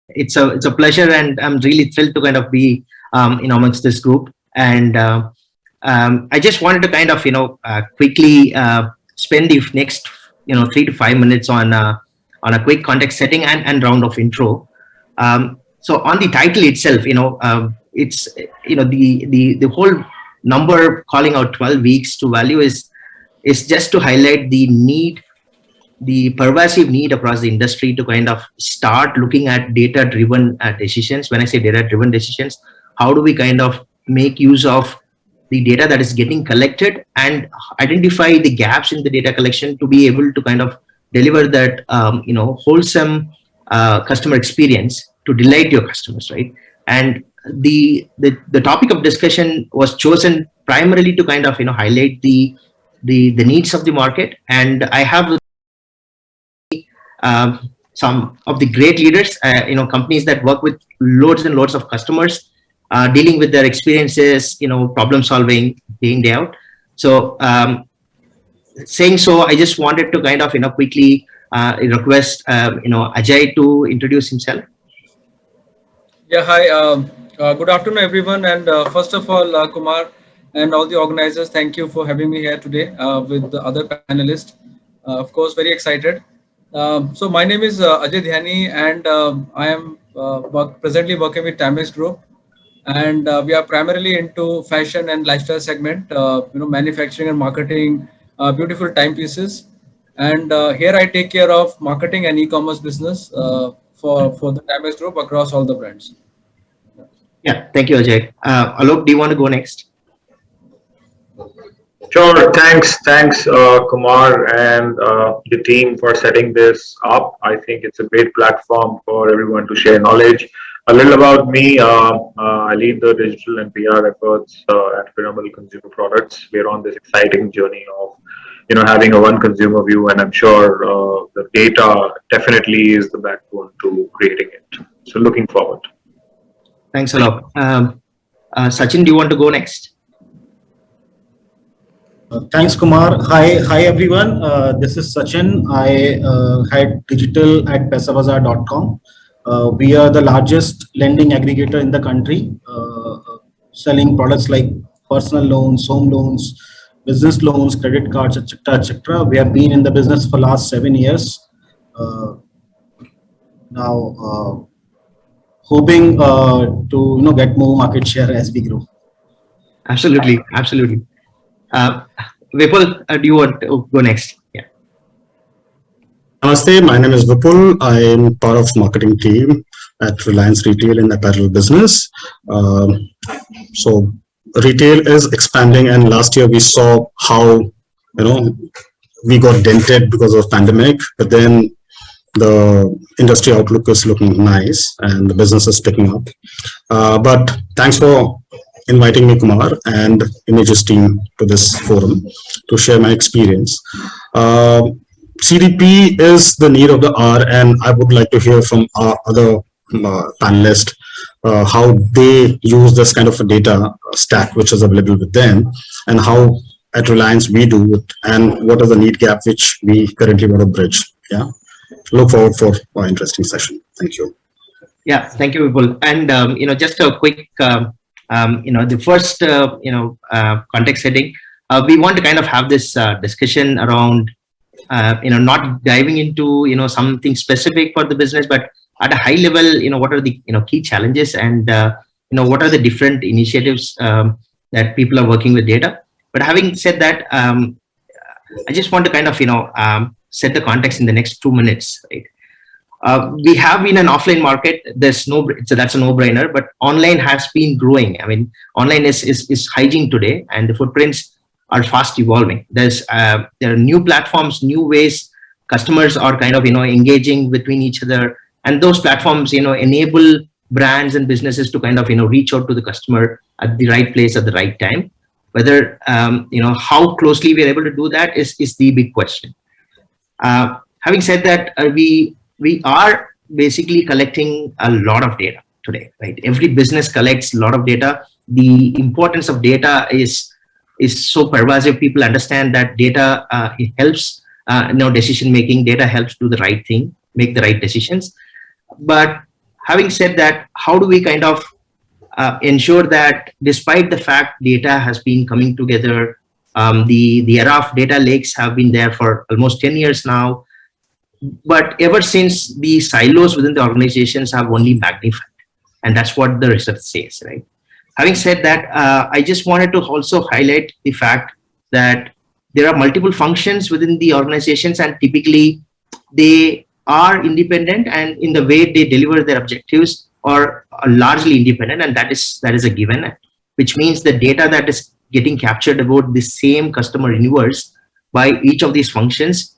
it's a pleasure, and I'm really thrilled to kind of be amongst this group. And I just wanted to kind of quickly spend the next 3 to 5 minutes on a quick context setting and round of intro. So on the title itself, it's the whole number calling out 12 weeks to value is just to highlight the pervasive need across the industry to kind of start looking at data-driven decisions. When I say data-driven decisions, how do we kind of make use of the data that is getting collected and identify the gaps in the data collection to be able to kind of deliver that wholesome customer experience to delight your customers, right? And the topic of discussion was chosen primarily to kind of highlight the needs of the market. And I have some of the great leaders, companies that work with loads and loads of customers, dealing with their experiences, problem solving day in, day out. So saying so, I just wanted to kind of quickly request Ajay to introduce himself. Yeah, hi. Good afternoon, everyone. And first of all, Kumar and all the organizers, thank you for having me here today with the other panelists. Of course, very excited. So my name is Ajay Dhyani, and I am presently working with Timex Group, and we are primarily into fashion and lifestyle segment, manufacturing and marketing, beautiful timepieces. And here I take care of marketing and e-commerce business for the Timex Group across all the brands. Yeah, thank you, Ajay. Alok, do you want to go next? Sure. Thanks, Kumar and the team for setting this up. I think it's a great platform for everyone to share knowledge. A little about me. I lead the digital and PR efforts at Piramal Consumer Products. We're on this exciting journey of, having a one consumer view, and I'm sure the data definitely is the backbone to creating it. So looking forward. Thanks, Alok. Sachin, do you want to go next? Thanks, Kumar. Hi everyone. This is Sachin. I head digital at Paisabazar.com. We are the largest lending aggregator in the country, selling products like personal loans, home loans, business loans, credit cards, etc., etc. We have been in the business for last 7 years. Now, hoping to get more market share as we grow. Absolutely. Vipul, do you want to go next? Yeah. Namaste, my name is Vipul. I am part of marketing team at Reliance Retail in apparel business. So retail is expanding, and last year we saw how we got dented because of pandemic, but then the industry outlook is looking nice and the business is picking up. But thanks for inviting me, Kumar, and Images team to this forum to share my experience. CDP is the need of the hour, and I would like to hear from our other panelists how they use this kind of a data stack which is available with them, and how at Reliance we do it, and what is the need gap which we currently want to bridge. Yeah, look forward for an interesting session. Thank you. Yeah, thank you, Vipul. And just a quick the first context setting, we want to kind of have this discussion around not diving into something specific for the business, but at a high level, what are the key challenges, and what are the different initiatives that people are working with data. But having said that, I just want to kind of set the context in the next 2 minutes, right? We have been an offline market. So that's a no-brainer. But online has been growing. I mean, online is hygiene today, and the footprints are fast evolving. There are new platforms, new ways customers are kind of engaging between each other, and those platforms enable brands and businesses to kind of reach out to the customer at the right place at the right time. Whether how closely we are able to do that is the big question. Having said that, we are basically collecting a lot of data today, right? Every business collects a lot of data. The importance of data is so pervasive. People understand that data it helps decision making. Data helps do the right thing, make the right decisions. But having said that, how do we kind of ensure that despite the fact data has been coming together, the era of data lakes have been there for almost 10 years now, but ever since the silos within the organizations have only magnified, and that's what the research says, right? Having said that, I just wanted to also highlight the fact that there are multiple functions within the organizations, and typically they are independent, and in the way they deliver their objectives are largely independent, and that is a given, which means the data that is getting captured about the same customer universe by each of these functions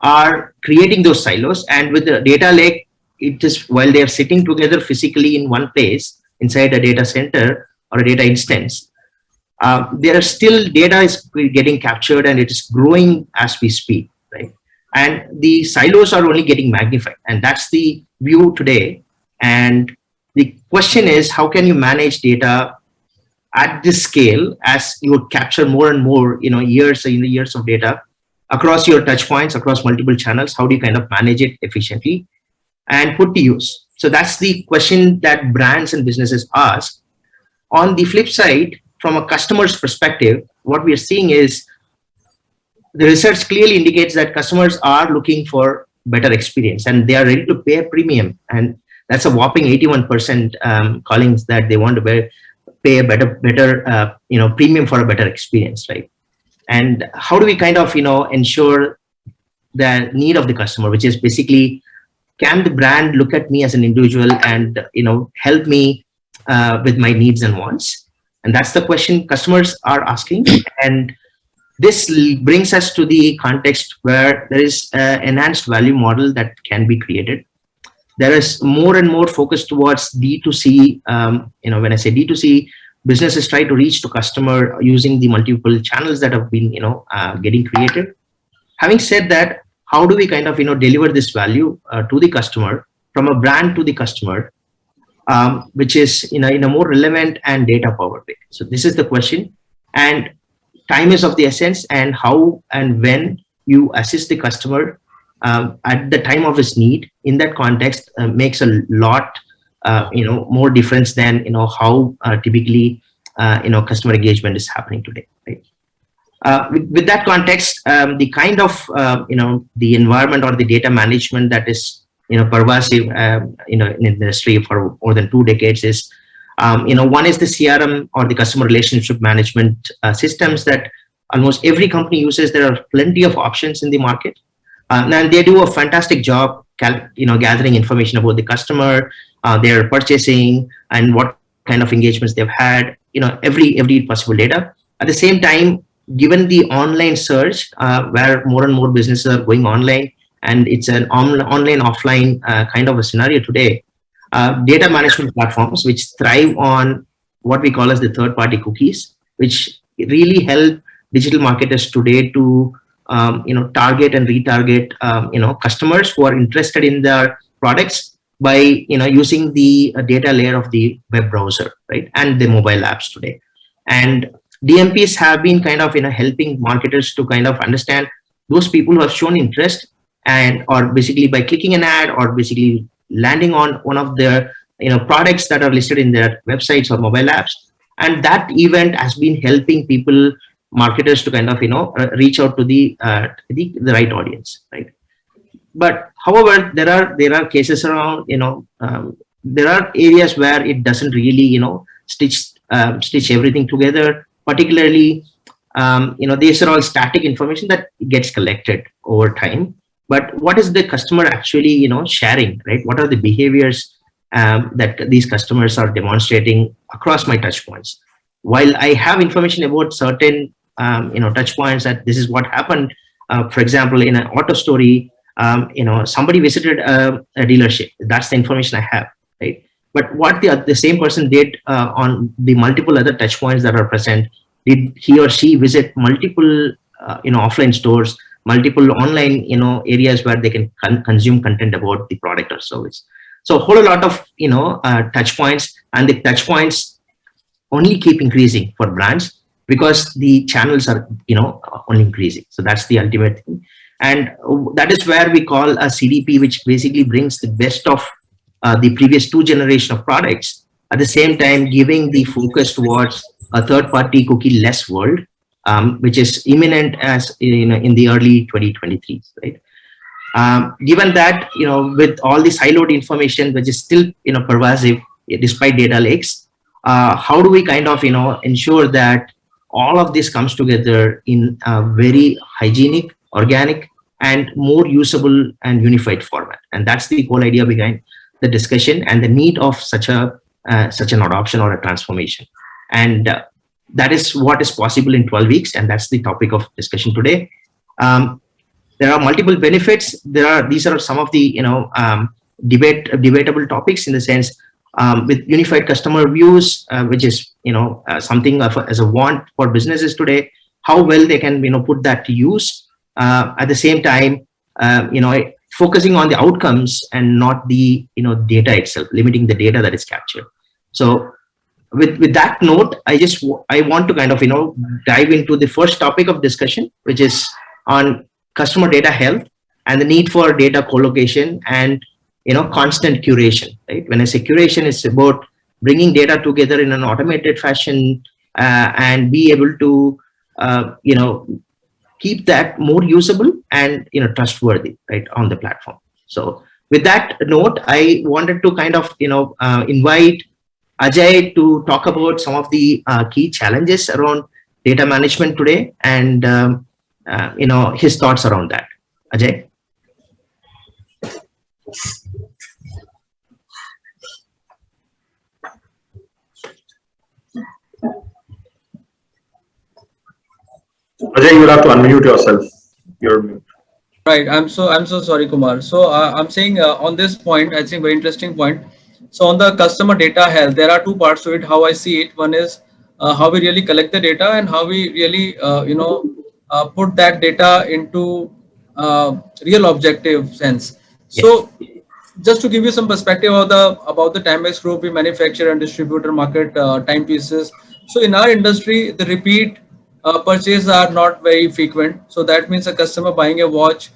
are creating those silos. And with the data lake, it is while they are sitting together physically in one place inside a data center or a data instance, there are still data is getting captured and it is growing as we speak, right? And the silos are only getting magnified, and that's the view today. And the question is, how can you manage data at this scale as you would capture more and more, years of data across your touch points, across multiple channels? How do you kind of manage it efficiently and put to use? So that's the question that brands and businesses ask. On the flip side, from a customer's perspective, what we are seeing is the research clearly indicates that customers are looking for better experience and they are ready to pay a premium. And that's a whopping 81% calling that they want to pay a better premium for a better experience, right? And how do we kind of, ensure the need of the customer, which is basically, can the brand look at me as an individual and, help me with my needs and wants? And that's the question customers are asking. And this brings us to the context where there is an enhanced value model that can be created. There is more and more focus towards D2C. When I say D2C, businesses try to reach to customer using the multiple channels that have been, getting created. Having said that, how do we kind of, deliver this value to the customer, from a brand to the customer, which is in a more relevant and data powered way? So this is the question, and time is of the essence, and how and when you assist the customer at the time of his need in that context makes a lot more difference than how typically customer engagement is happening today, right? With that context, the kind of the environment or the data management that is pervasive in the industry for more than 2 decades is one is the CRM or the customer relationship management systems that almost every company uses. There are plenty of options in the market, and they do a fantastic job gathering information about the customer, their purchasing, and what kind of engagements they've had, every possible data. At the same time, given the online surge, where more and more businesses are going online, and it's an online offline kind of a scenario today, data management platforms which thrive on what we call as the third-party cookies, which really help digital marketers today to target and retarget customers who are interested in their products by using the data layer of the web browser, right, and the mobile apps today. And DMPs have been kind of helping marketers to kind of understand those people who have shown interest, and or basically by clicking an ad or basically landing on one of their products that are listed in their websites or mobile apps. And that event has been helping people, marketers, to kind of reach out to the right audience, right? But however, there are cases around, there are areas where it doesn't really stitch everything together. Particularly, these are all static information that gets collected over time. But what is the customer actually sharing, right? What are the behaviors that these customers are demonstrating across my touch points? While I have information about certain touch points, that this is what happened, for example, in an auto story, somebody visited a dealership. That's the information I have, right? But what the same person did on the multiple other touch points that are present, did he or she visit multiple offline stores, multiple online areas where they can consume content about the product or service? So a whole lot of touch points, and the touch points only keep increasing for brands because the channels are only increasing. So that's the ultimate thing, and that is where we call a CDP, which basically brings the best of the previous 2 generation of products, at the same time giving the focus towards a third-party cookie-less world, which is imminent as in the early 2023, right? Given that, with all the siloed information, which is still, pervasive despite data lakes, how do we kind of, ensure that all of this comes together in a very hygienic, organic, and more usable and unified format? And that's the whole idea behind the discussion and the need of such an adoption or a transformation. And that is what is possible in 12 weeks, and that's the topic of discussion today. There are multiple benefits. These are some of the debatable topics, in the sense with unified customer views, which is something as a want for businesses today. How well they can put that to use. At the same time, focusing on the outcomes and not the data itself, limiting the data that is captured. So with that note, I want to kind of dive into the first topic of discussion, which is on customer data health and the need for data co-location and constant curation, right? When I say curation, it's about bringing data together in an automated fashion and be able to keep that more usable and trustworthy, right, on the platform. So with that note, I wanted to kind of invite Ajay to talk about some of the key challenges around data management today, and his thoughts around that. Ajay. Ajay, you will have to unmute yourself. You're mute. Right. I'm so sorry, Kumar. So I'm saying on this point, I think very interesting point. So on the customer data health, there are 2 parts to it. How I see it, one is how we really collect the data and how we really put that data into real objective sense. So just to give you some perspective about the time-based group, we manufacture and distributor market timepieces. So in our industry, the repeat purchases are not very frequent. So that means a customer buying a watch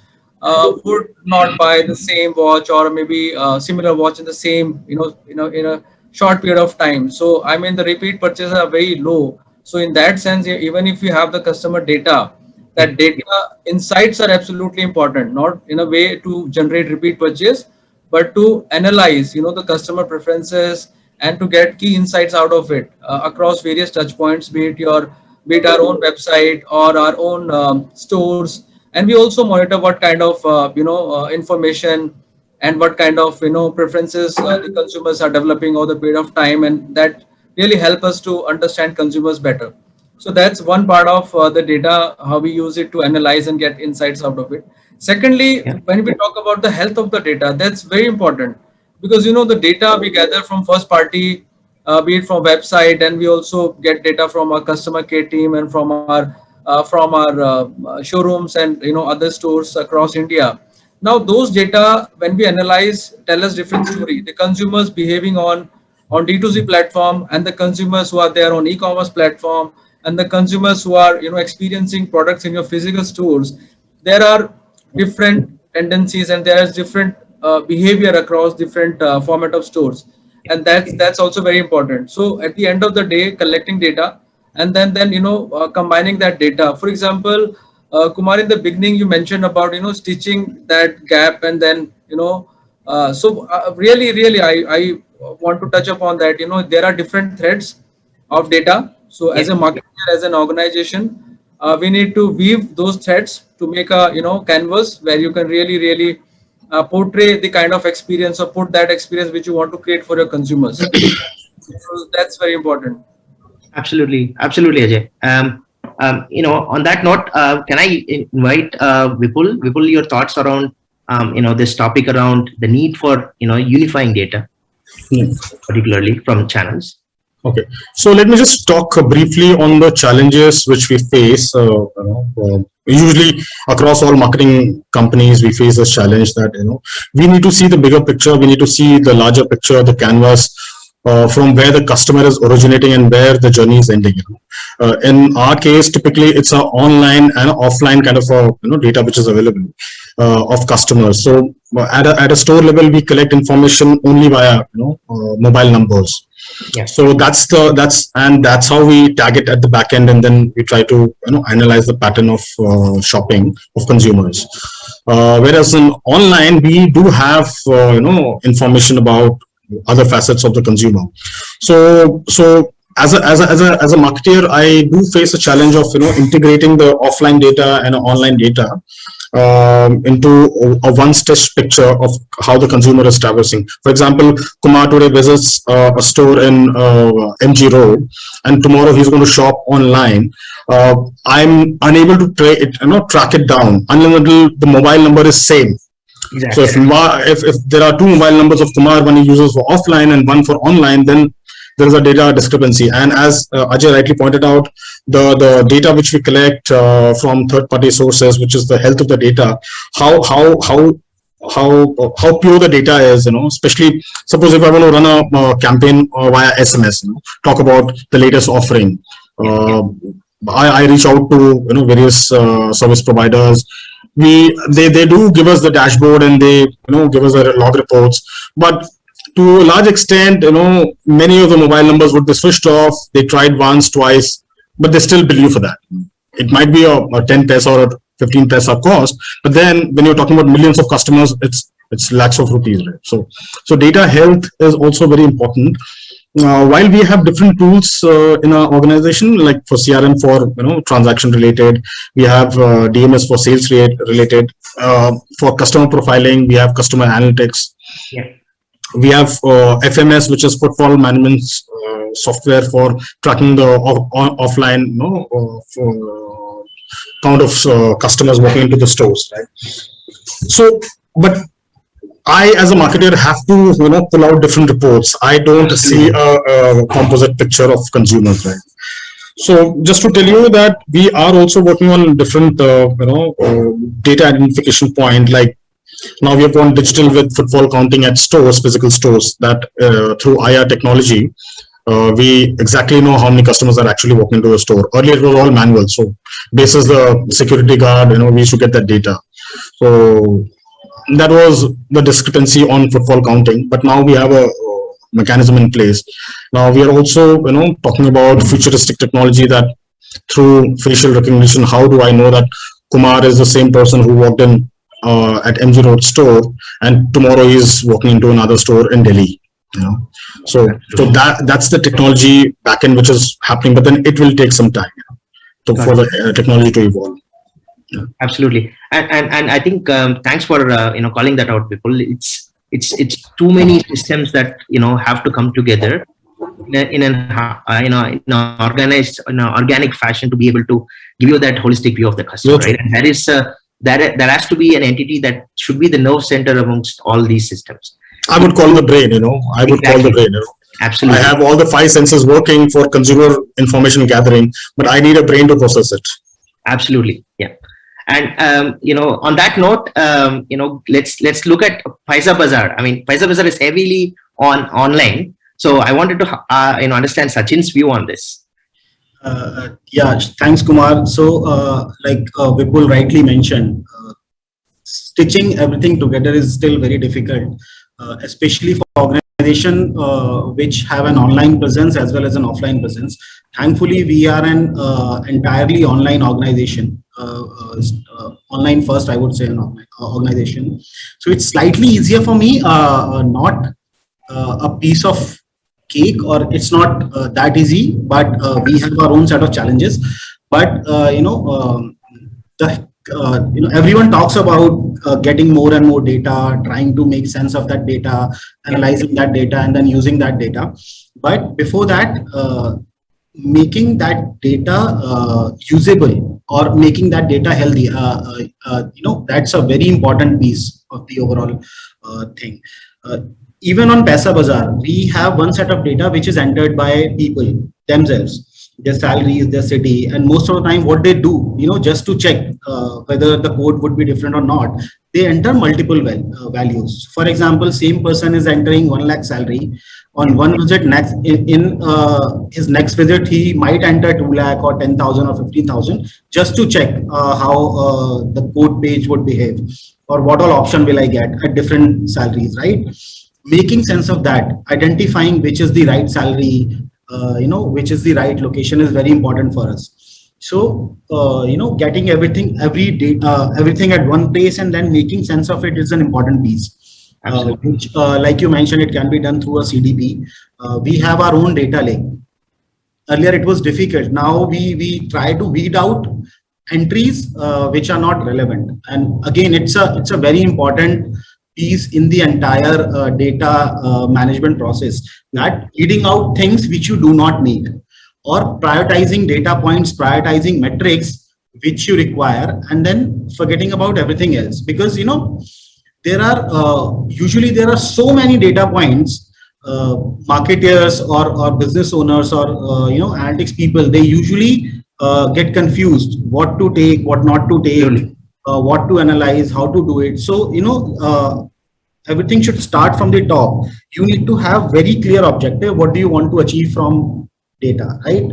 would not buy the same watch or maybe similar watch in the same in a short period of time. So I mean the repeat purchases are very low. So in that sense, even if you have the customer data, that data insights are absolutely important, not in a way to generate repeat purchase, but to analyze the customer preferences and to get key insights out of it across various touch points, be it our own website or our own stores. And we also monitor what kind of information and what kind of preferences the consumers are developing over the period of time, and that really help us to understand consumers better. So that's one part of the data, how we use it to analyze and get insights out of it. Secondly, when we talk about the health of the data, that's very important, because the data we gather from first party, be it from website, and we also get data from our customer care team and from our showrooms and other stores across India. Now those data, when we analyze, tell us different story. The consumers behaving on D2C platform, and the consumers who are there on e-commerce platform, and the consumers who are experiencing products in your physical stores, there are different tendencies and there is different behavior across different format of stores, and that's also very important. So at the end of the day, collecting data and then combining that data. For example, Kumar, in the beginning you mentioned about stitching that gap, and then really I want to touch upon that. There are different threads of data. So as a marketer, as an organization, we need to weave those threads to make a canvas where you can really portray the kind of experience, or put that experience which you want to create for your consumers. So that's very important. Absolutely, Ajay. On that note, can I invite Vipul? Vipul, your thoughts around this topic around the need for unifying data, particularly from channels. Okay, so let me just talk briefly on the challenges which we face. Usually across all marketing companies, we face this challenge that we need to see the bigger picture. We need to see the larger picture, the canvas, from where the customer is originating and where the journey is ending. In our case, typically it's an online and offline kind of data which is available of customers. So at a store level, we collect information only via mobile numbers. Yeah. So that's how we tag it at the back end, and then we try to analyze the pattern of shopping of consumers. Whereas in online, we do have information about other facets of the consumer. So as a marketer, I do face a challenge of integrating the offline data and online data into a one-stitch picture of how the consumer is traversing. For example, Kumar today visits a store in MG Road, and tomorrow he's going to shop online. I'm unable to track it down until the mobile number is same. Exactly. So if there are two mobile numbers of Kumar, one he uses for offline and one for online, then there is a data discrepancy. And as Ajay rightly pointed out, the data which we collect from third-party sources, which is the health of the data, how pure the data is, especially suppose if I want to run a campaign via SMS, talk about the latest offering. I reach out to various service providers. They do give us the dashboard, and they give us the log reports, but to a large extent, many of the mobile numbers would be switched off. They tried once, twice, but they still bill you for that. It might be a 10 paisa or a 15 paisa cost, but then when you're talking about millions of customers, it's lakhs of rupees, right? So data health is also very important. While we have different tools in our organization, like for CRM for transaction related, we have DMS for sales related. For customer profiling, we have customer analytics. Yeah. We have FMS, which is footfall management software for tracking the offline count of customers walking into the stores, right? So, but I, as a marketer, have to pull out different reports. I don't see a composite picture of consumers, right? So, just to tell you that we are also working on different data identification point, like now we have gone digital with footfall counting at stores, physical stores, that through IR technology, we exactly know how many customers are actually walking into a store. Earlier it was all manual, so basis the security guard, we used to get that data. So that was the discrepancy on footfall counting, but now we have a mechanism in place. Now we are also talking about futuristic technology, that through facial recognition, how do I know that Kumar is the same person who walked in at MG Road store, and tomorrow he's walking into another store in Delhi. So that's the technology backend which is happening, but then it will take some time for the technology to evolve. Yeah. Absolutely, and I think thanks for calling that out, people. It's too many systems that have to come together in an organized, organic fashion to be able to give you that holistic view of the customer, right? And there has to be an entity that should be the nerve center amongst all these systems. I would call the brain, I would call the brain. Absolutely. I have all the 5 senses working for consumer information gathering, but I need a brain to process it. Absolutely. Yeah. And, on that note, let's look at Paisabazaar. I mean, Paisabazaar is heavily online. So I wanted to, understand Sachin's view on this. Yeah, thanks, Kumar. So, like Vipul rightly mentioned, stitching everything together is still very difficult, especially for organizations which have an online presence as well as an offline presence. Thankfully, we are an entirely online organization, online first, I would say, an organization. So it's slightly easier for me, not a piece of cake, or it's not that easy, but we have our own set of challenges. But everyone talks about getting more and more data, trying to make sense of that data, analyzing that data, and then using that data. But before that, making that data usable or making that data healthy, that's a very important piece of the overall thing. Even on Paisabazaar, we have one set of data which is entered by people themselves, their salaries, their city, and most of the time what they do, just to check whether the code would be different or not, they enter multiple values. For example, same person is entering 1 lakh salary. On one visit, in his next visit, he might enter 2 lakh or 10,000 or 15,000 just to check how the code page would behave. or what all option will I get at different salaries, right? Making sense of that, identifying which is the right salary, which is the right location is very important for us. So, getting everything, everything at one place and then making sense of it is an important piece. Which, like you mentioned, it can be done through a CDP. We have our own data lake. Earlier it was difficult. Now we try to weed out entries which are not relevant. And again, it's a very important piece in the entire data management process, that weeding out things which you do not need, or prioritizing data points, prioritizing metrics which you require, and then forgetting about everything else. Because there are usually there are so many data points. Marketers or business owners or analytics people, they usually get confused what to take, what not to take, what to analyze, how to do it. So everything should start from the top. You need to have very clear objective. What do you want to achieve from data, right?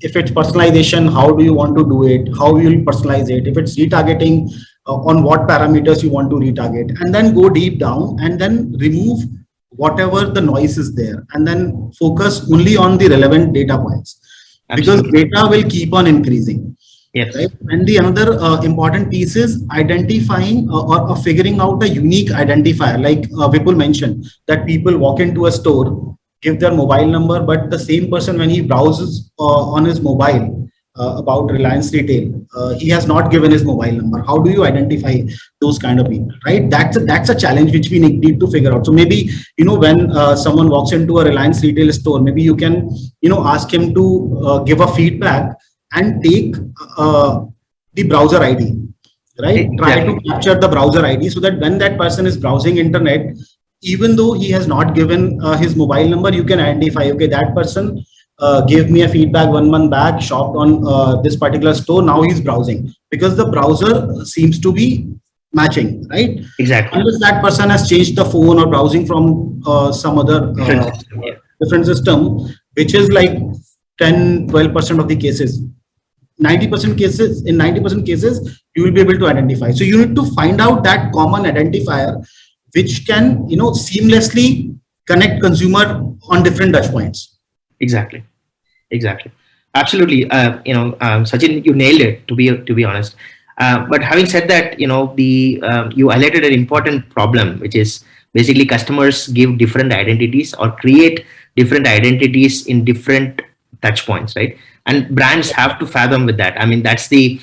If it's personalization, how do you want to do it? How will you personalize it? If it's retargeting, on what parameters you want to retarget, and then go deep down and then remove whatever the noise is there, and then focus only on the relevant data points. Absolutely. Because data will keep on increasing. Yes. Right? And the another important piece is identifying or figuring out a unique identifier. Like Vipul mentioned, that people walk into a store, give their mobile number, but the same person, when he browses on his mobile about Reliance Retail, he has not given his mobile number. How do you identify those kind of people, right? That's a challenge which we need to figure out. So maybe, when someone walks into a Reliance Retail store, maybe you can, ask him to give a feedback and take the browser ID, right? Try to capture the browser ID so that when that person is browsing internet, even though he has not given his mobile number, you can identify, okay, that person gave me a feedback 1 month back, shopped on this particular store, now he's browsing, because the browser seems to be matching, right? Exactly. Unless that person has changed the phone or browsing from some other different system, which is like 10-12% of the cases. 90% cases, in 90% cases, you will be able to identify. So you need to find out that common identifier which can, seamlessly connect consumer on different touch points. Exactly. Absolutely. Sachin, you nailed it, to be honest. But having said that, you highlighted an important problem, which is basically customers give different identities or create different identities in different touch points, right? And brands have to fathom with that. I mean, that's the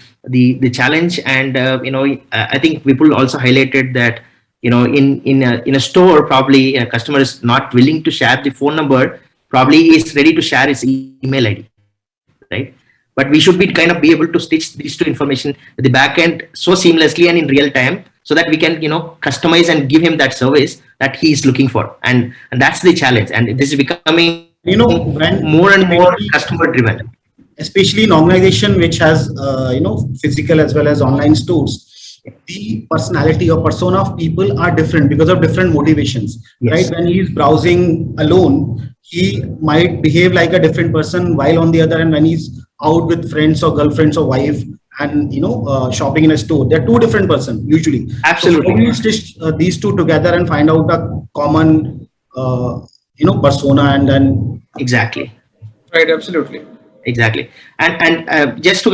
challenge. And I think Vipul also highlighted that in a store, probably a customer is not willing to share the phone number, probably is ready to share his email ID, right? But we should be able to stitch these two information at the back end so seamlessly and in real time, so that we can customize and give him that service that he is looking for. And that's the challenge. And this is becoming more and more customer driven, especially in organization which has physical as well as online stores. The personality or persona of people are different because of different motivations. Yes. Right? When he's browsing alone, he might behave like a different person, while on the other hand, when he's out with friends or girlfriends or wife and shopping in a store, they're two different persons usually. Absolutely. So you stitch these two together and find out a common persona, and then exactly. Right. Absolutely. Exactly. And just to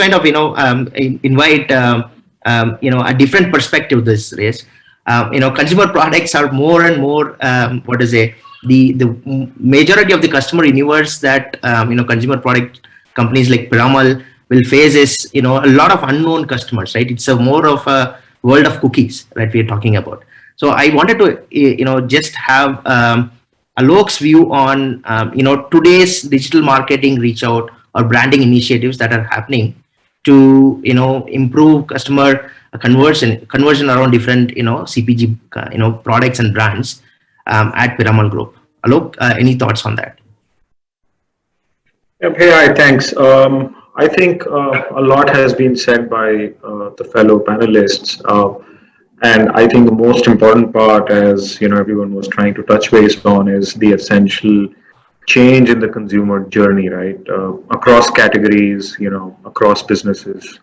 invite a different perspective, this race, consumer products are more and more the majority of the customer universe that consumer product companies like Piramal will face is a lot of unknown customers, right? It's more of a world of cookies that we are talking about. So I wanted to just have Alok's view on today's digital marketing reach out or branding initiatives that are happening to improve customer conversion around different CPG products and brands at Piramal Group. Alok, any thoughts on that? Hey, hi, thanks. I think a lot has been said by the fellow panelists, and I think the most important part, as everyone was trying to touch base on, is the essential change in the consumer journey, right? Across categories, across businesses.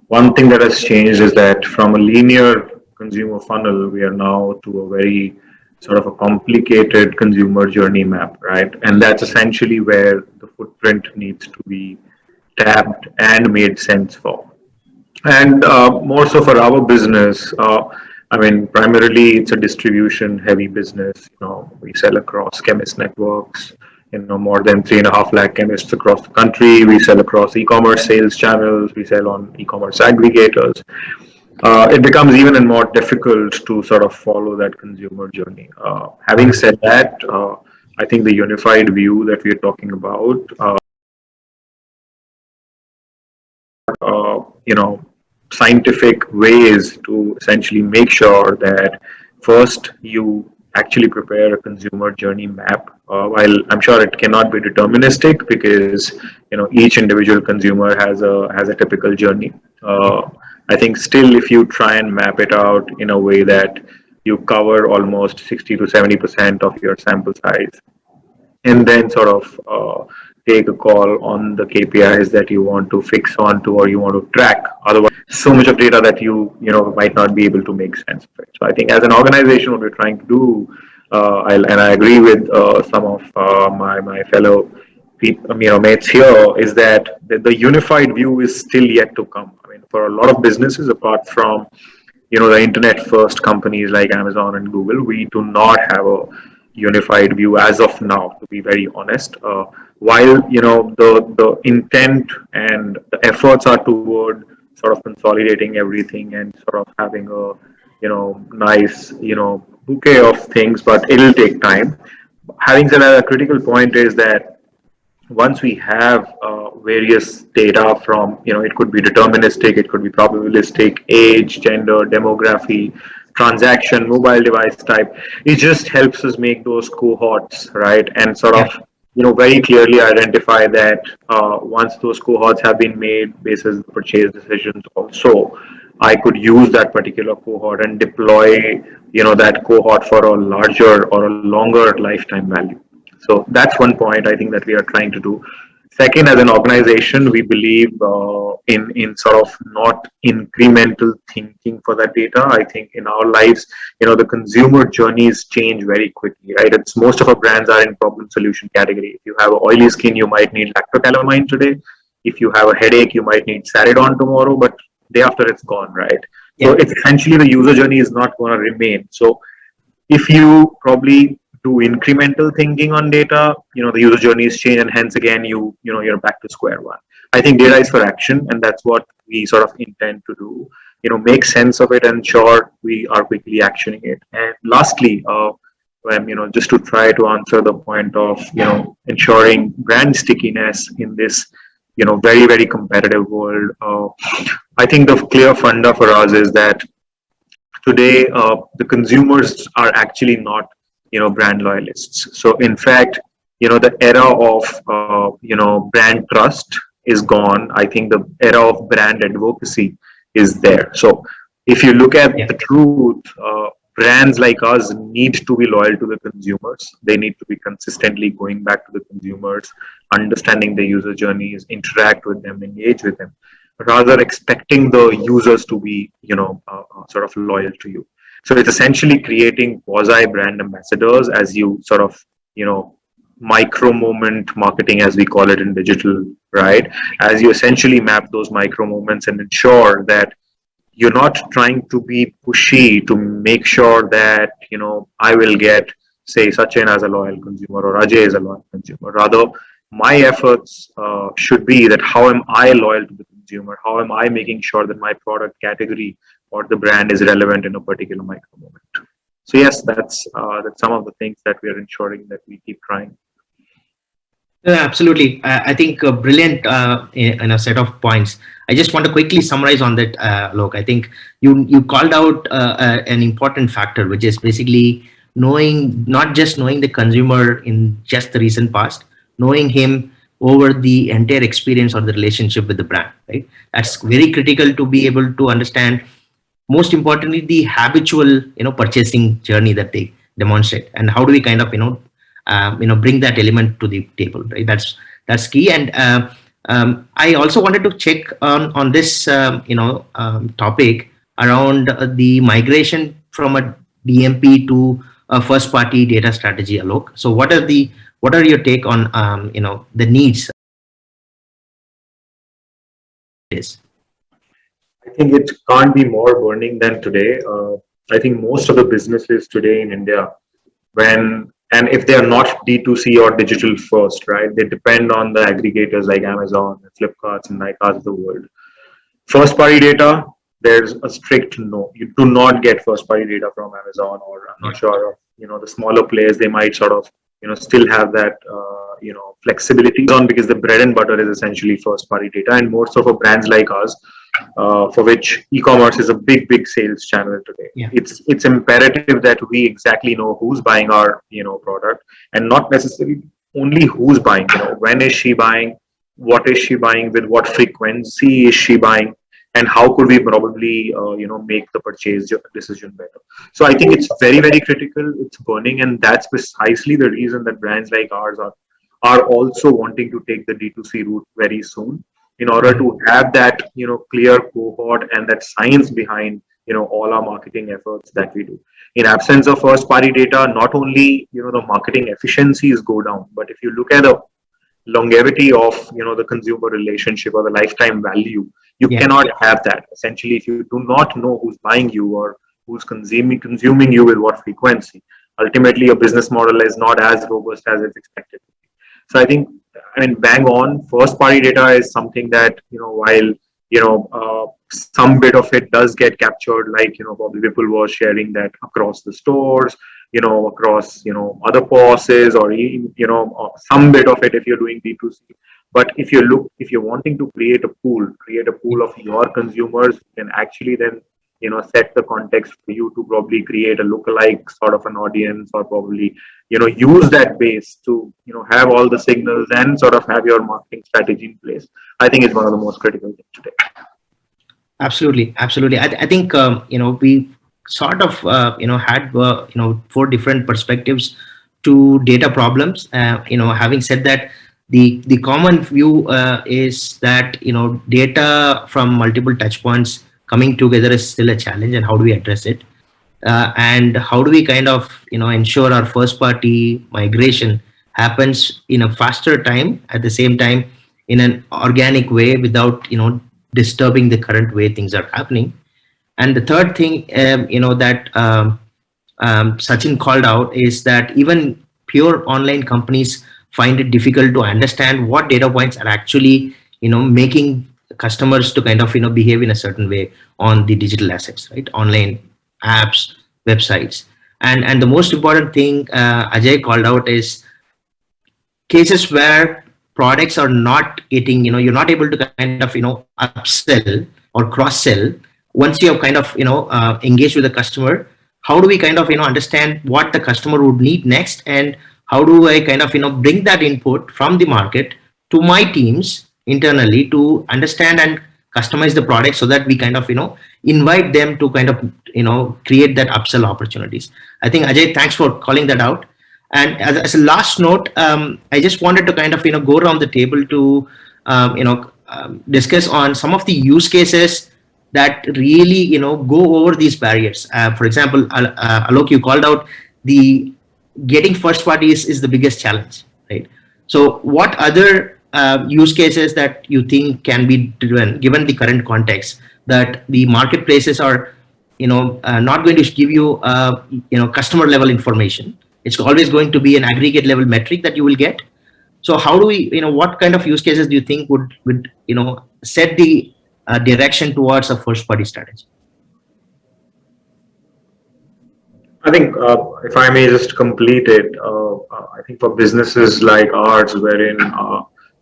One thing that has changed is that from a linear consumer funnel, we are now to a very sort of a complicated consumer journey map, right? And that's essentially where the footprint needs to be tapped and made sense for. And more so for our business, I mean, primarily it's a distribution heavy business. We sell across chemist networks, more than 3.5 lakh chemists across the country. We sell across e-commerce sales channels. We sell on e-commerce aggregators. It becomes even more difficult to sort of follow that consumer journey. Having said that, I think the unified view that we're talking about, scientific ways to essentially make sure that first you actually prepare a consumer journey map. While I'm sure it cannot be deterministic because each individual consumer has a typical journey. I think still, if you try and map it out in a way that you cover almost 60 to 70% of your sample size, and then sort of take a call on the KPIs that you want to fix onto or you want to track. Otherwise, so much of data that you might not be able to make sense of it. So I think as an organization, what we're trying to do, and I agree with some of my fellow mates here, is that the unified view is still yet to come. I mean, for a lot of businesses, apart from the internet first companies like Amazon and Google, we do not have a unified view as of now, to be very honest. While the intent and the efforts are toward sort of consolidating everything and sort of having a nice bouquet of things, but it'll take time. Having said that, a critical point is that once we have various data from it could be deterministic, it could be probabilistic, age, gender, demography, transaction, mobile device type, it just helps us make those cohorts, right? And sort of very clearly identify that once those cohorts have been made basis the purchase decisions also, I could use that particular cohort and deploy that cohort for a larger or a longer lifetime value. So that's one point I think that we are trying to do. Second, as an organization, we believe in sort of not incremental thinking for that data. I think in our lives, the consumer journeys change very quickly, right? It's most of our brands are in problem solution category. If you have oily skin, you might need lactocalamine today. If you have a headache, you might need Saridon tomorrow, but day after it's gone, right? Yeah. So it's essentially the user journey is not going to remain. So if you probably do incremental thinking on data, the user journeys change, and hence again you're back to square one. I think data is for action, and that's what we sort of intend to do. Make sense of it and ensure we are quickly actioning it. And lastly, just to try to answer the point of ensuring brand stickiness in this very, very competitive world. I think the clear funda for us is that today the consumers are actually not brand loyalists. So in fact, the era of brand trust is gone. I think the era of brand advocacy is there. So if you look at the truth, brands like us need to be loyal to the consumers. They need to be consistently going back to the consumers, understanding the user journeys, interact with them, engage with them, rather expecting the users to be sort of loyal to you. So it's essentially creating quasi brand ambassadors as you sort of micro moment marketing, as we call it in digital, right? As you essentially map those micro moments and ensure that you're not trying to be pushy to make sure that I will get, say, Sachin as a loyal consumer or Ajay as a loyal consumer. Rather, my efforts should be that how am I loyal to the consumer? How am I making sure that my product category or the brand is relevant in a particular micro moment? So yes, that's some of the things that we are ensuring that we keep trying. Absolutely. I think brilliant in a set of points. I just want to quickly summarize on that, Alok. I think you called out an important factor, which is basically not just knowing the consumer in just the recent past, knowing him over the entire experience or the relationship with the brand, right? That's very critical to be able to understand, most importantly, the habitual, purchasing journey that they demonstrate, and how do we kind of, bring that element to the table, right? That's key. And I also wanted to check on this, topic around the migration from a DMP to a first party data strategy, Alok. So what are your take on the needs? I think it can't be more burning than today. I think most of the businesses today in India, and if they are not D2C or digital first, right, they depend on the aggregators like Amazon, Flipkarts, and Nykars of the world. First party data, there's a strict no. You do not get first party data from Amazon, or I'm not sure of, the smaller players, they might sort of, still have that, flexibility on, because the bread and butter is essentially first party data. And most of our brands like us, for which e-commerce is a big sales channel today. Yeah. It's imperative that we exactly know who's buying our, product, and not necessarily only who's buying, when is she buying, what is she buying, with what frequency is she buying, and how could we probably make the purchase decision better. So I think it's very critical. It's burning, and that's precisely the reason that brands like ours are also wanting to take the D2C route very soon, in order to have that clear cohort and that science behind all our marketing efforts that we do. In absence of first party data, not only the marketing efficiencies go down, but if you look at the longevity of the consumer relationship or the lifetime value, you cannot have that. Essentially, if you do not know who's buying you or who's consuming you with what frequency, ultimately your business model is not as robust as it's expected to be. So I think, bang on, first party data is something that while some bit of it does get captured, like probably Vipul was sharing that across the stores, across other POSs, or some bit of it if you're doing D2C. But if you're wanting to create a pool of your consumers, you can actually then set the context for you to probably create a lookalike sort of an audience, or probably use that base to have all the signals and sort of have your marketing strategy in place. I think it's one of the most critical things today. Absolutely. I think we sort of had 4 different perspectives to data problems. Having said that, the common view is that data from multiple touch points coming together is still a challenge, and how do we address it, and how do we kind of ensure our first party migration happens in a faster time, at the same time in an organic way, without disturbing the current way things are happening. And the third thing that Sachin called out is that even pure online companies find it difficult to understand what data points are actually making customers to kind of behave in a certain way on the digital assets, right? Online apps, websites. And the most important thing Ajay called out is cases where products are not getting, you're not able to kind of upsell or cross sell. Once you have kind of engaged with the customer, how do we kind of understand what the customer would need next, and how do I kind of bring that input from the market to my teams internally to understand and customize the product, so that we kind of invite them to kind of create that upsell opportunities. I think, Ajay, thanks for calling that out. And as a last note, I just wanted to kind of go around the table to discuss on some of the use cases that really go over these barriers. For example, Alok, you called out the getting first parties is the biggest challenge, right? So what other use cases that you think can be driven, given the current context, that the marketplaces are not going to give you customer level information? It's always going to be an aggregate level metric that you will get. So how do we, what kind of use cases do you think would set the direction towards a first party strategy? I think, if I may just complete it, I think for businesses like ours, wherein,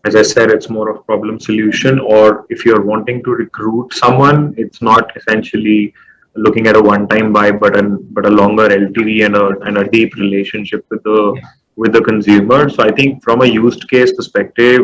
as I said, it's more of problem solution, or if you're wanting to recruit someone, it's not essentially looking at a one-time buy, but a longer LTV and a deep relationship with the consumer. So I think from a use case perspective,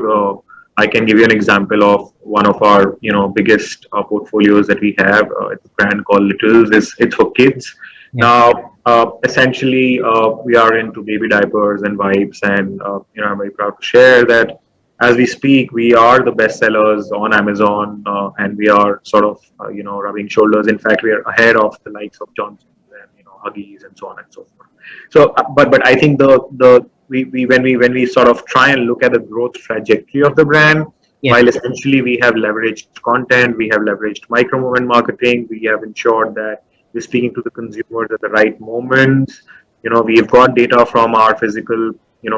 I can give you an example of one of our biggest portfolios that we have. It's a brand called Littles. It's for kids. Now, essentially, we are into baby diapers and wipes, and I'm very proud to share that as we speak, we are the best sellers on Amazon, and we are sort of, rubbing shoulders. In fact, we are ahead of the likes of Johnson's and, Huggies and so on and so forth. So, but I think when we sort of try and look at the growth trajectory of the brand, Yeah. while essentially we have leveraged content, we have leveraged micro moment marketing, we have ensured that we're speaking to the consumers at the right moments. We've got data from our physical,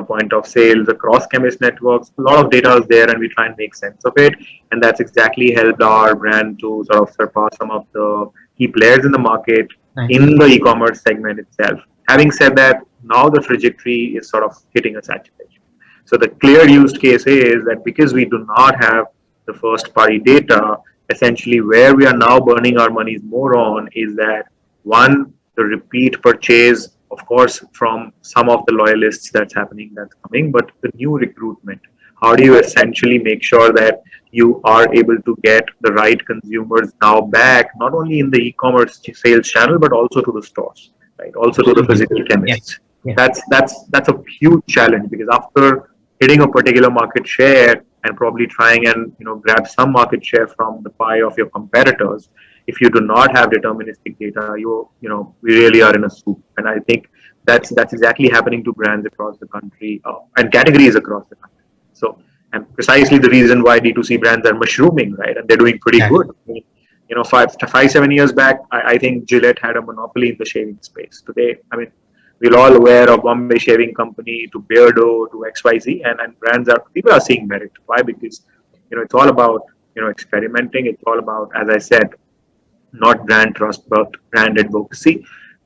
point of sales across chemist networks. A lot of data is there, and we try and make sense of it. And that's exactly helped our brand to sort of surpass some of the key players in the market Nice. in the e-commerce segment itself. Having said that, now the trajectory is sort of hitting a saturation. So the clear use case is that because we do not have the first party data, essentially where we are now burning our monies more on is that, one, the repeat purchase, of course, from some of the loyalists that's coming, but the new recruitment. How do you essentially make sure that you are able to get the right consumers now back, not only in the e-commerce sales channel, but also to the stores, right? Also to the physical chemists. Yeah. That's a huge challenge, because after hitting a particular market share and probably trying and grab some market share from the pie of your competitors, if you do not have deterministic data, we really are in a soup. And I think that's exactly happening to brands across the country, and categories across the country. So, and precisely the reason why D2C brands are mushrooming, right? And they're doing pretty Yeah. good. I mean, 7 years back, I think Gillette had a monopoly in the shaving space. Today, I mean, we're all aware of Bombay Shaving Company to Beardo to XYZ, and people are seeing merit. Why? Because it's all about experimenting. It's all about, as I said, not brand trust but brand advocacy.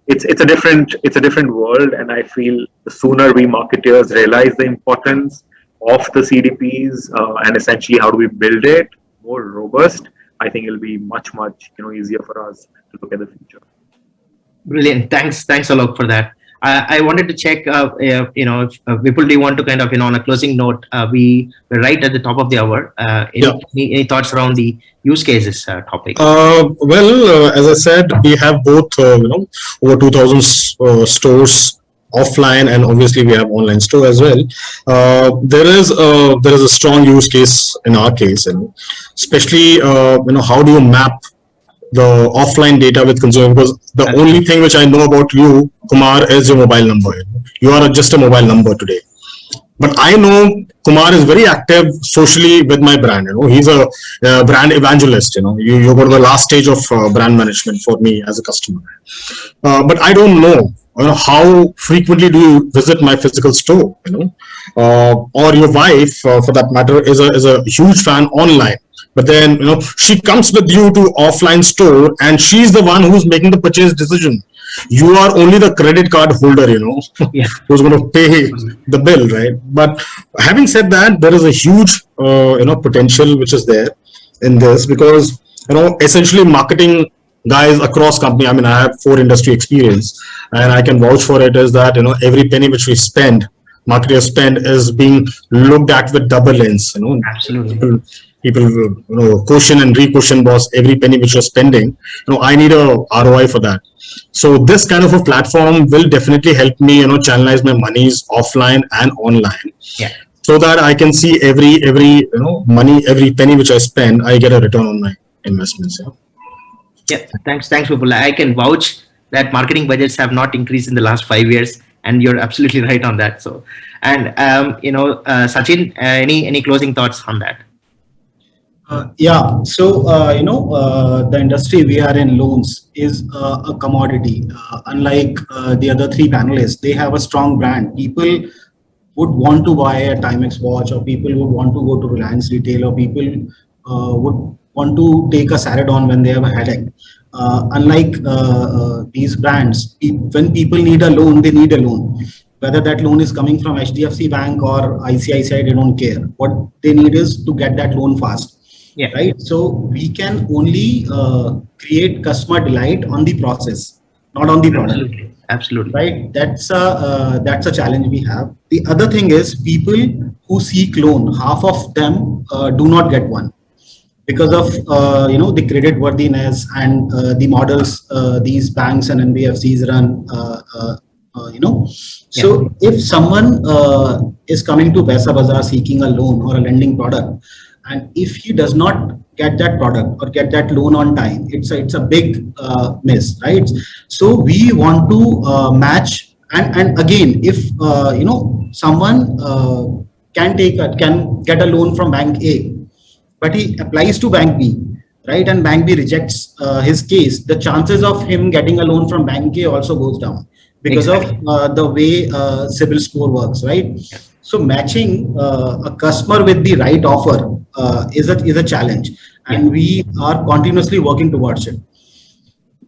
It's a different world, and I feel the sooner we marketers realize the importance of the CDPs, and essentially how do we build it more robust, I think it'll be much easier for us to look at the future. Brilliant. Thanks, Alok, for that. I wanted to check, if Vipul, do you want to kind of, on a closing note, we're right at the top of the hour. Any thoughts around the use cases topic? As I said, we have both, over 2,000 stores offline, and obviously we have online store as well. There is a strong use case in our case, especially how do you map the offline data with consumer, because the only thing which I know about you, Kumar, is your mobile number. You are just a mobile number today. But I know Kumar is very active socially with my brand. He's a brand evangelist. You go to the last stage of brand management for me as a customer. But I don't know, how frequently do you visit my physical store? Or your wife, for that matter, is a huge fan online. But then, she comes with you to offline store, and she's the one who's making the purchase decision. You are only the credit card holder, Yeah. who's going to pay the bill, right? But having said that, there is a huge, potential which is there in this, because, essentially marketing guys across company, I mean, I have 4 industry experience, and I can vouch for it, is that, every penny which we spend, marketers spend, is being looked at with double lens. Absolutely. People question and re-question, boss, every penny which you're spending. I need a ROI for that. So this kind of a platform will definitely help me, channelize my monies offline and online. Yeah. So that I can see every money, every penny which I spend, I get a return on my investments. Yeah. Thanks, Vipul. I can vouch that marketing budgets have not increased in the last 5 years, and you're absolutely right on that. So, and Sachin, any closing thoughts on that? The industry we are in, loans, is a commodity. Unlike the other 3 panelists, they have a strong brand. People would want to buy a Timex watch, or people would want to go to Reliance Retail, or people would want to take a Saradon when they have a headache. Unlike these brands, when people need a loan, they need a loan. Whether that loan is coming from HDFC Bank or ICICI, they don't care. What they need is to get that loan fast. Yeah. Right. So we can only create customer delight on the process, not on the product. Absolutely. Right. That's a challenge we have. The other thing is, people who seek loan, half of them do not get one, because of the credit worthiness and the models these banks and NBFCs run. So if someone is coming to Paisabazaar seeking a loan or a lending product, and if he does not get that product or get that loan on time, it's a big miss, right? So we want to match, and again, if someone can get a loan from bank A, but he applies to bank B, right, and bank B rejects his case, the chances of him getting a loan from bank A also goes down because of the way CIBIL score works, right? So matching a customer with the right offer is a challenge, and we are continuously working towards it.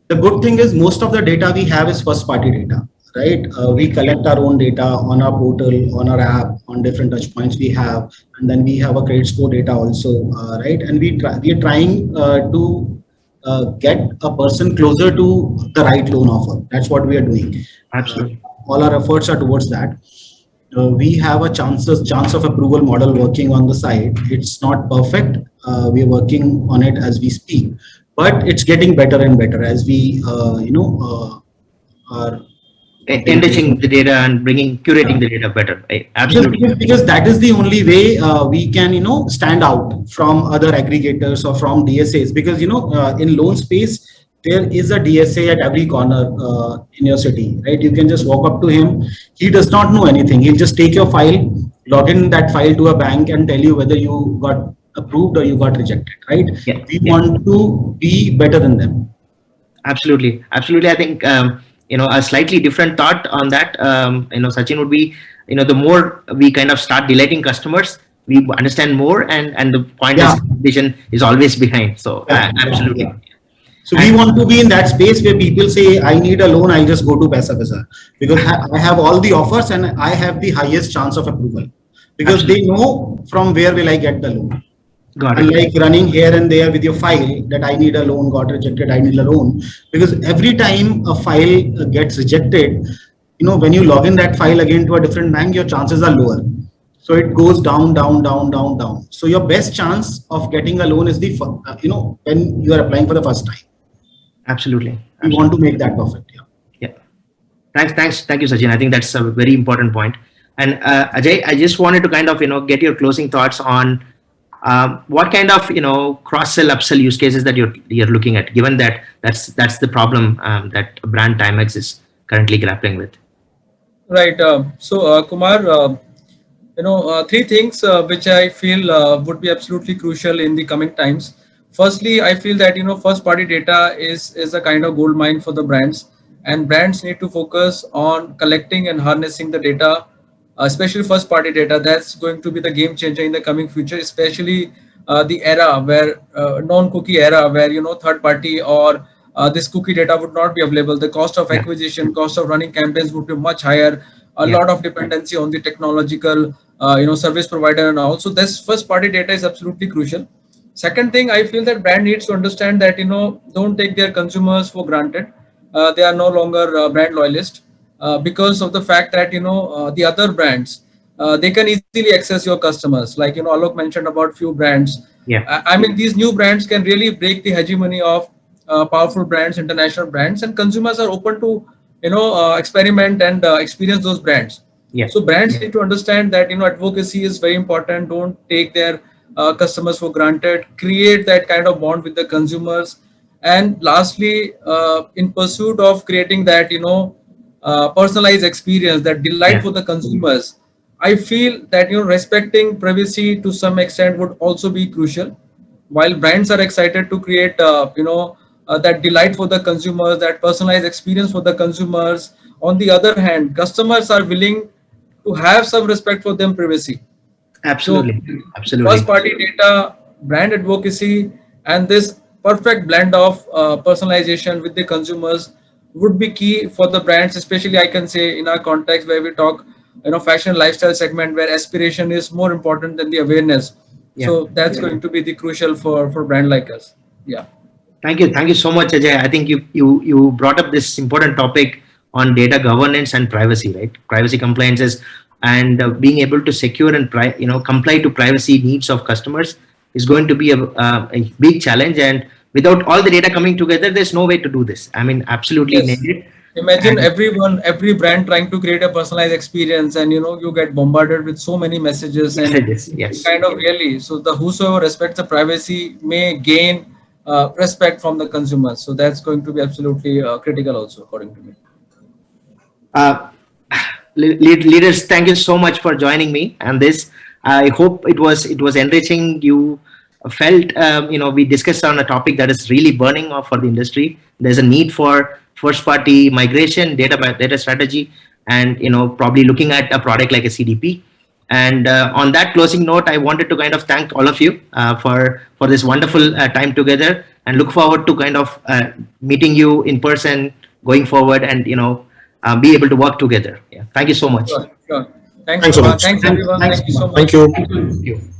The good thing is most of the data we have is first party data, right? We collect our own data on our portal, on our app, on different touch points we have, and then we have a credit score data also, right? And we are trying to get a person closer to the right loan offer. That's what we are doing. Absolutely. All our efforts are towards that. We have a chance of approval model working on the side. It's not perfect. We are working on it as we speak, but it's getting better and better as we are enriching the data and curating the data better. Absolutely. Because that is the only way we can stand out from other aggregators or from DSAs, because in loan space there is a DSA at every corner in your city, right? You can just walk up to him. He does not know anything. He'll just take your file, log in that file to a bank and tell you whether you got approved or you got rejected, right? We want to be better than them. Absolutely. I think a slightly different thought on that, Sachin, would be, the more we kind of start delighting customers, we understand more, and the point is vision is always behind. So absolutely. So we want to be in that space where people say, I need a loan, I just go to Paisabazaar because I have all the offers and I have the highest chance of approval, because they know from where will I get the loan. Got it. Unlike running here and there with your file that I need a loan, got rejected, I need a loan. Because every time a file gets rejected, when you log in that file again to a different bank, your chances are lower. So it goes down, down, down, down, down. So your best chance of getting a loan is when you are applying for the first time. Absolutely. We want to make that perfect. Yeah. Thank you, Sachin. I think that's a very important point. And Ajay, I just wanted to kind of get your closing thoughts on what kind of cross-sell, upsell use cases that you're looking at, given that that's the problem that brand Timex is currently grappling with. Right. So Kumar, three things which I feel would be absolutely crucial in the coming times. Firstly, I feel that first party data is a kind of gold mine for the brands, and brands need to focus on collecting and harnessing the data, especially first party data. That's going to be the game changer in the coming future, especially the era where non-cookie era, where third party or this cookie data would not be available. The cost of acquisition, cost of running campaigns would be much higher. A lot of dependency on the technological service provider, and also this first party data is absolutely crucial. Second thing, I feel that brand needs to understand that don't take their consumers for granted. They are no longer brand loyalists because of the fact that the other brands they can easily access your customers. Like Alok mentioned about few brands. I mean, these new brands can really break the hegemony of powerful brands, international brands, and consumers are open to experiment and experience those brands. So brands need to understand that advocacy is very important. Don't take their customers for granted. Create that kind of bond with the consumers. And lastly, in pursuit of creating that personalized experience, that delight for the consumers, I feel that respecting privacy to some extent would also be crucial. While brands are excited to create that delight for the consumers, that personalized experience for the consumers, on the other hand, customers are willing to have some respect for them privacy. Absolutely. So, Absolutely. First party data, brand advocacy, and this perfect blend of personalization with the consumers would be key for the brands, especially I can say in our context where we talk fashion and lifestyle segment, where aspiration is more important than the awareness. So that's going to be the crucial for brand like us. Thank you so much, Ajay. I think you brought up this important topic on data governance and privacy, right? Privacy compliances and being able to secure and comply to privacy needs of customers is going to be a big challenge. And without all the data coming together, there's no way to do this. I mean, absolutely nailed it. Imagine And- every brand trying to create a personalized experience, and you get bombarded with so many messages, and Messages, you yes. kind of really, so the whosoever respects the privacy may gain respect from the consumers. So that's going to be absolutely critical also, according to me. Uh, leaders, thank you so much for joining me and this. I hope it was enriching. You felt we discussed on a topic that is really burning off for the industry. There's a need for first party migration, data strategy, and probably looking at a product like a CDP. And on that closing note, I wanted to kind of thank all of you for this wonderful time together, and look forward to kind of meeting you in person going forward, and be able to work together. Yeah, thank you so much. Sure, sure. Thanks, Thanks so Kumar. much. Thanks, everyone. Thanks, Thank you so much. Thank you. Thank you.